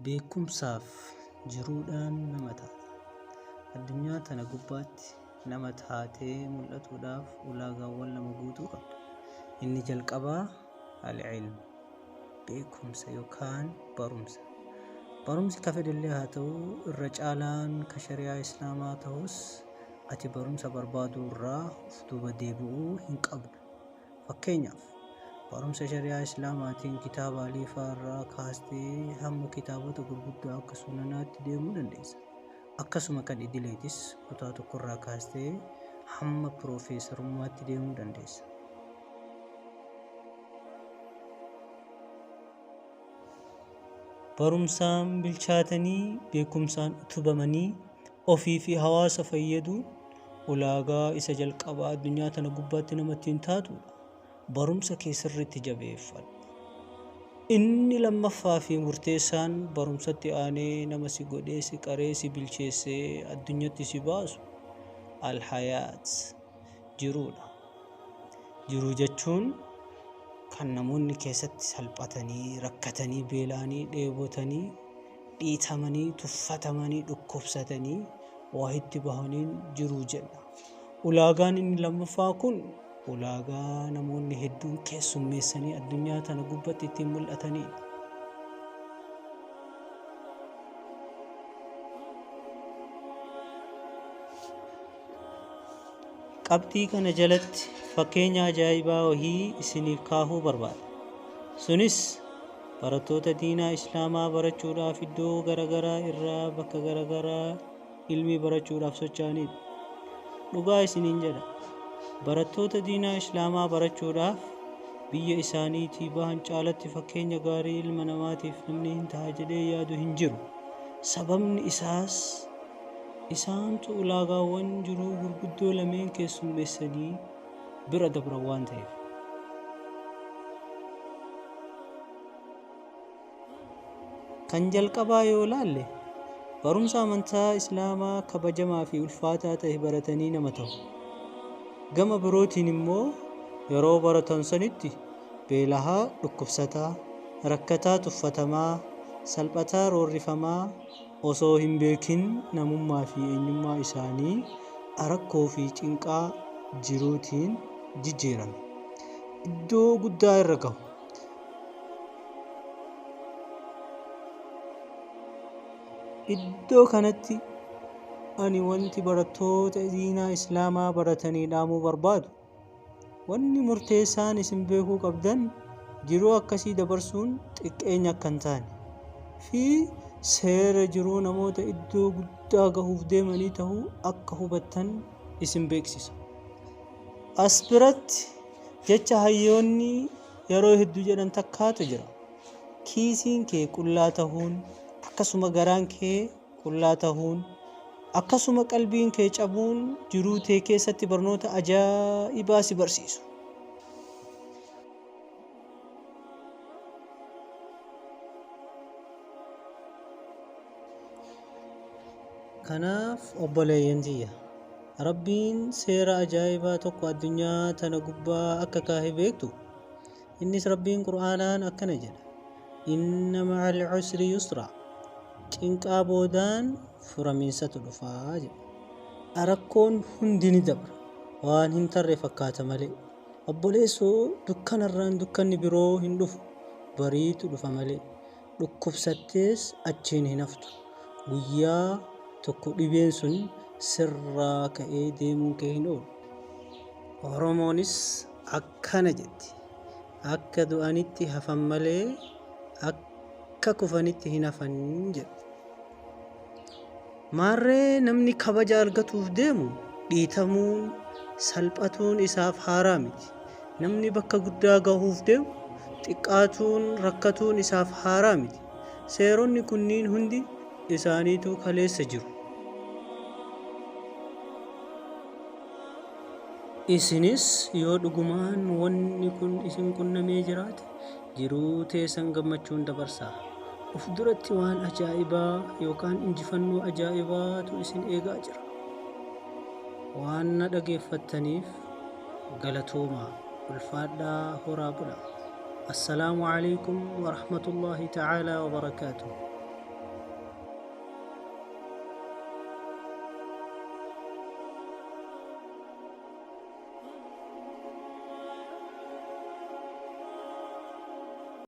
beekumsaaf jiruudhaan nama taate. Addunyaa tana gubbaatti nama taatee mul'atuudhaaf ulaagaawwan lama guutuu qabda. Inni jalqabaa al-ilm, beekumsa yookaan barumsa. Barumsi ka fedhillee haa ta'u irra caalaan ka shari'aa islaamaa ta'us ati barumsa barbaaduu irraa of duuba deebi'uu hin qabdu. Fakkeenyaaf barumsa shari'aa islaamaatiin kitaaba aliifaa irraa kaastee hamma kitaabota gurguddaa akka sunanaatti deemuu dandeessa. Akkasuma kan idileetis kutaa tokkorraa kaastee hamma piroofeesarummaatti deemuu dandeessa. Barumsaan bilchaatanii beekumsaan utubamanii ofii fi hawaasa fayyaduu ulaagaa isa jalqabaa addunyaa tana gubbaatti namatti hin taatudha. Barumsa kee sirriitti jabeeffadhu. Inni lammaffaa fi murteessaan barumsatti aanee nama si godhee si qaree si bilcheessee addunyaatti si baasu al-hayaat, jiruudha. Jiruu jechuun kan namoonni keessatti salphatanii, rakkatanii, beela'anii, dheebotanii, dhiitamanii, tuffatamanii, dhukkubsatanii waa itti bahaniin jiruu jenna. Ulaagaan inni lammaffaa kun ulaagaa namoonni hedduun keessummeessanii addunyaa tana gubbatti ittiin mul'atanidha. Qabxii kana jalatti fakkeenya ajaa'ibaa wahii isiniif kaahuu barbaada. Sunis barattoota diinaa islaamaa barachuudhaaf iddoo garaagaraa irraa bakka garaagaraa ilmii barachuudhaaf socho'anidha. Dhugaa isiniin jedha. Barattoota diinaa islaamaa barachuudhaaf biyya isaaniitii bahan caalatti fakkeenya gaarii ilma namaatiif namni hin ta'a jedhee yaadu hin jiru. Sababni isaas isaantu ulaagaawwan jiruu gurguddoo lameen keessummeessanii bira dabran waan ta'eef. Kan jalqabaa yoo ilaalle barumsa amantaa islaamaa kabajamaa fi ulfaataa ta'e baratanii nama ta'u. Gama birootiin immoo yeroo baratan sanitti beelahaa, dhukkubsataa, rakkataa, tuffatamaa, salphataa, roorrifamaa osoo hin beekin namummaa fi eenyummaa isaanii rakkoo fi cinqaa jiruutiin jijjiirame. Iddoo guddaa irra gahu. Iddoo kanatti ani wanti barattoota diinaa islaamaa baratanii dhaamuu barbaadu, wanni murteessaan isin beekuu qabdan jiruu akkasii dabarsuun xiqqeenya akka hin taane fi seera jiruu namoota iddoo guddaa gahuuf deemanii ta'uu akka hubattan isin beeksisa. As biratti jecha hayyoonni yeroo hedduu jedhan takkaatu jira. Kiisiin kee qullaa tahuun, akkasuma garaan kee qullaa tahuun, akkasuma qalbiin kee cabuun jiruu tee keessatti barnoota ajaa'ibaa si barsiisu. Kanaaf obboleeyyan tiyya, Rabbiin seera ajaa'ibaa tokko addunyaa tana gubbaa akka kaahee beektu. Innis Rabbiin Qur'aanaan akkana jedha: inna ma'al usri yusra, cinqaa boodaan furamiinsatu dhufaa jedha. Rakkoon hundi ni dabra, waan hin tarre fakkaata malee. Obboleessoo, dukkanarraan dukkanni biroo hin dhufu, bariitu dhufa malee. Dhukkubsattees achiin hin haftu. Guyyaa tokko dhibeen sun sirraa ka'ee deemuu kee hin oolu. Oromoonis akkana jetti: akka du'anitti hafan malee akka kufanitti hin hafan jedhu. Maarree namni kabaja argatuuf deemu dhiitamuun, salphatuun isaaf haaraa miti. Namni bakka guddaa gahuuf deemu xiqqaatuun, rakkatuun isaaf haaraa miti. Seeronni kunniin hundi isaaniitu kaleessa jiru. Isinis yoo dhugumaan wanni kun isin qunnamee jiraate jiruu teessan gammachuun dabarsaa. Of duratti waan ajaa'ibaa yookaan injifannoo ajaa'ibaatu isin eegaa jira. Waan na dhageeffattaniif galatoomaa, ulfaadhaa, horaa bulaa. السلام عليكم ورحمة الله تعالى وبركاته.